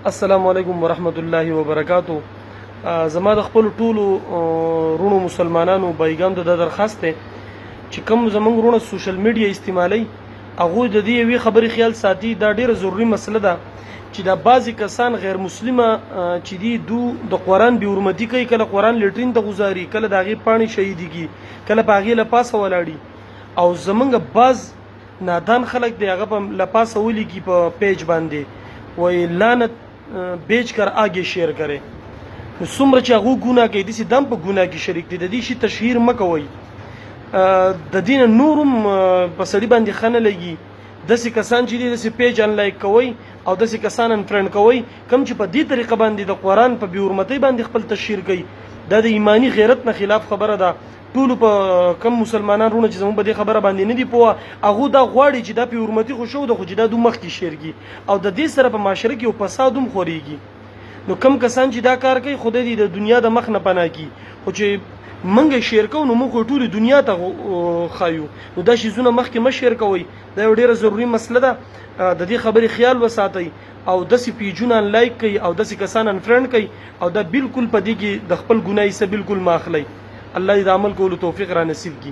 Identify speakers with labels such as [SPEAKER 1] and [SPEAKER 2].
[SPEAKER 1] السلام علیکم ورحمت الله وبرکاتو. زما د خپل ټولو رونو مسلمانانو بایګانو د درخواست ته چې کوم زمونږ رونه سوشل میډیا استعمالي هغه د دې وی خبري خیال ساتي. دا ډیره ضروری مسله ده چې دا بعضی کسان غیر مسلمه چې دی د قرآن به حرمتي کوي، کله قرآن لټرین د غزاري، کله داغي پانی شهیدیږي، کله پاغي له پاسه ولاړی، او زمونږ بعض نادان خلک دی هغه په لپاسه ولي کی په پیج باندې وای لعنت بیچ کر آگے شیر کرے. نو څومره چې هغه ګناه کوي دسی دم په ګناه کې شریک دي. د دې شي تشهیر مکوئ. د دین نورم په سړي باندې خنه لګي. دسی کسان چې دسی پیج ان لایک کوي او دسی کسان ان فرند کوي کم چې په دې طریقه باندې د قرآن په بیورمتۍ باندې خپل تشهیر کوي. دا د ایمانی غیرت نه خلاف خبره ده. ټول په کم مسلمانان رونه چې زموږ په دې خبره باندې نه دی پوه، هغه دا غواړي چې دا په حرمتي خو شو د خو چې دا د مخ کې شیرګي او د دې سره په معاشره کې او فساد هم خوريږي. نو کم کسان چې دا کار کوي خدای دې د دنیا د مخ نه پناه کی، خو چې منګه شیر کو نو موږ ټول دنیا ته خایو. نو دا شی زونه مخ کې مشیر کوي. دا یو ډیره ضروری مسله ده. د دې خبرې خیال وساتئ او دسی پیجونه لایک کوي او دسی کسان ان فرند کوي او دا بالکل په دې کې د خپل ګناي سره بالکل ماخلی. الله دې عمل کولو توفیق را نصیب کړي.